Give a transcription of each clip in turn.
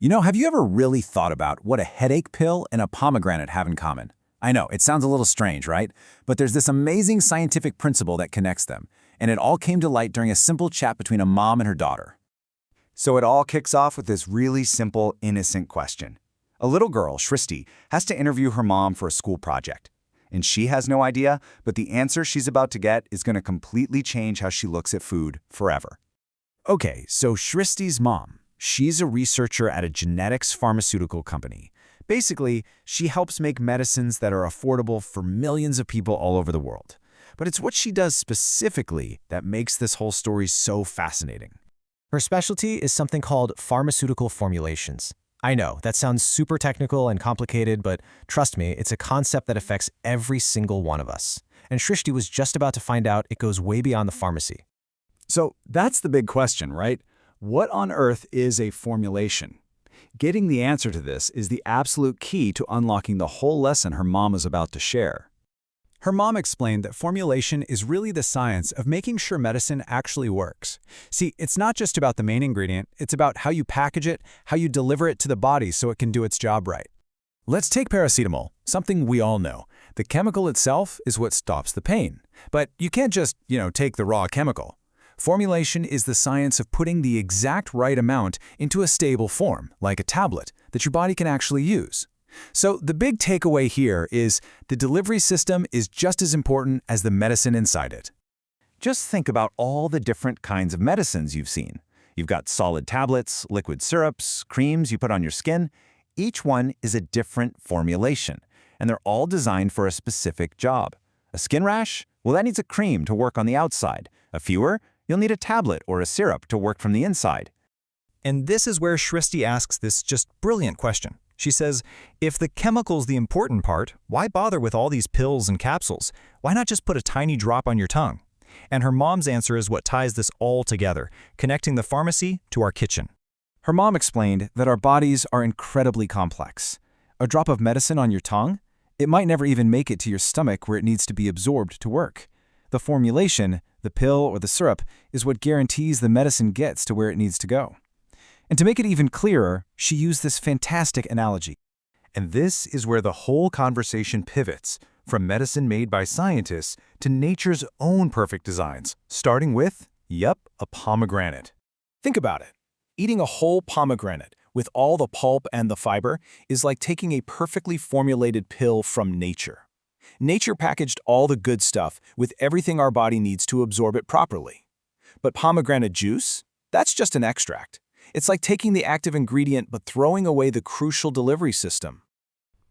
Have you ever really thought about what a headache pill and a pomegranate have in common? I know, it sounds a little strange, right? But there's this amazing scientific principle that connects them, and it all came to light during a simple chat between a mom and her daughter. So it all kicks off with this really simple, innocent question. A little girl, Shristi, has to interview her mom for a school project. And she has no idea, but the answer she's about to get is going to completely change how she looks at food forever. Okay, so Shristi's mom. She's a researcher at a genetics pharmaceutical company. Basically, she helps make medicines that are affordable for millions of people all over the world. But it's what she does specifically that makes this whole story so fascinating. Her specialty is something called pharmaceutical formulations. I know, that sounds super technical and complicated, but trust me, it's a concept that affects every single one of us. And Shristi was just about to find out it goes way beyond the pharmacy. So that's the big question, right? What on earth is a formulation? Getting the answer to this is the absolute key to unlocking the whole lesson her mom is about to share. Her mom explained that formulation is really the science of making sure medicine actually works. See, it's not just about the main ingredient, it's about how you package it, how you deliver it to the body so it can do its job right. Let's take paracetamol, something we all know. The chemical itself is what stops the pain. But you can't just, take the raw chemical. Formulation is the science of putting the exact right amount into a stable form, like a tablet, that your body can actually use. So the big takeaway here is the delivery system is just as important as the medicine inside it. Just think about all the different kinds of medicines you've seen. You've got solid tablets, liquid syrups, creams you put on your skin. Each one is a different formulation, and they're all designed for a specific job. A skin rash? Well, that needs a cream to work on the outside. A fever? You'll need a tablet or a syrup to work from the inside. And this is where Shristi asks this just brilliant question. She says, if the chemical's the important part, why bother with all these pills and capsules? Why not just put a tiny drop on your tongue? And her mom's answer is what ties this all together, connecting the pharmacy to our kitchen. Her mom explained that our bodies are incredibly complex. A drop of medicine on your tongue? It might never even make it to your stomach where it needs to be absorbed to work. The formulation, the pill or the syrup, is what guarantees the medicine gets to where it needs to go. And to make it even clearer, she used this fantastic analogy. And this is where the whole conversation pivots, from medicine made by scientists to nature's own perfect designs, starting with, a pomegranate. Think about it. Eating a whole pomegranate with all the pulp and the fiber is like taking a perfectly formulated pill from nature. Nature packaged all the good stuff with everything our body needs to absorb it properly. But pomegranate juice? That's just an extract. It's like taking the active ingredient but throwing away the crucial delivery system.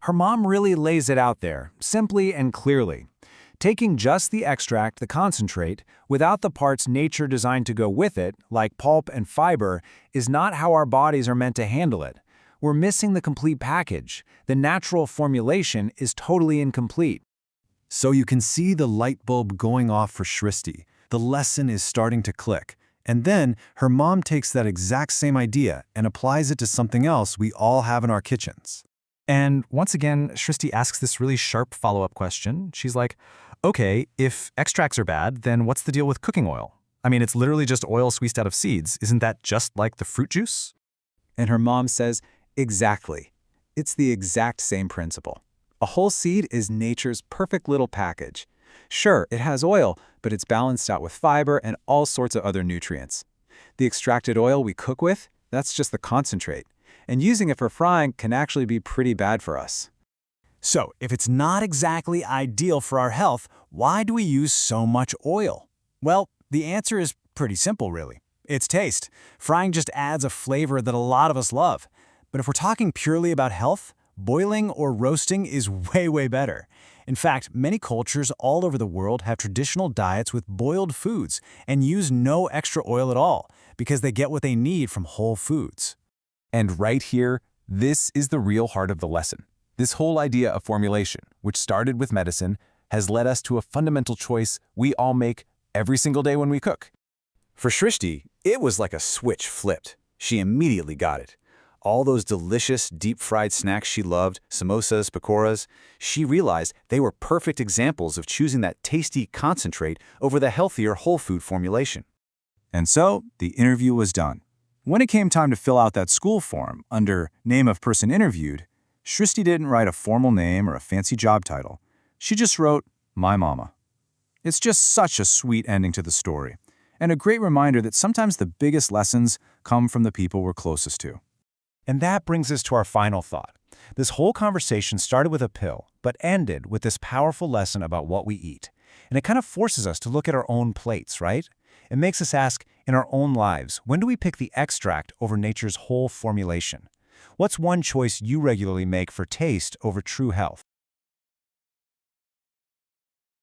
Her mom really lays it out there, simply and clearly. Taking just the extract, the concentrate, without the parts nature designed to go with it, like pulp and fiber, is not how our bodies are meant to handle it. We're missing the complete package. The natural formulation is totally incomplete. So you can see the light bulb going off for Shristi. The lesson is starting to click. And then her mom takes that exact same idea and applies it to something else we all have in our kitchens. And once again, Shristi asks this really sharp follow-up question. She's like, okay, if extracts are bad, then what's the deal with cooking oil? I mean, it's literally just oil squeezed out of seeds. Isn't that just like the fruit juice? And her mom says, exactly. It's the exact same principle. A whole seed is nature's perfect little package. Sure, it has oil, but it's balanced out with fiber and all sorts of other nutrients. The extracted oil we cook with, that's just the concentrate. And using it for frying can actually be pretty bad for us. So, if it's not exactly ideal for our health, why do we use so much oil? Well, the answer is pretty simple, really. It's taste. Frying just adds a flavor that a lot of us love. But if we're talking purely about health, boiling or roasting is way better. In fact, many cultures all over the world have traditional diets with boiled foods and use no extra oil at all because they get what they need from whole foods. And right here, this is the real heart of the lesson. This whole idea of formulation, which started with medicine, has led us to a fundamental choice we all make every single day when we cook. For Shristi, it was like a switch flipped. She immediately got it. All those delicious deep-fried snacks she loved, samosas, pakoras, she realized they were perfect examples of choosing that tasty concentrate over the healthier whole food formulation. And so, the interview was done. When it came time to fill out that school form under name of person interviewed, Shristi didn't write a formal name or a fancy job title. She just wrote, "My mama." It's just such a sweet ending to the story, and a great reminder that sometimes the biggest lessons come from the people we're closest to. And that brings us to our final thought. This whole conversation started with a pill, but ended with this powerful lesson about what we eat. And it kind of forces us to look at our own plates, right? It makes us ask, in our own lives, when do we pick the extract over nature's whole formulation? What's one choice you regularly make for taste over true health?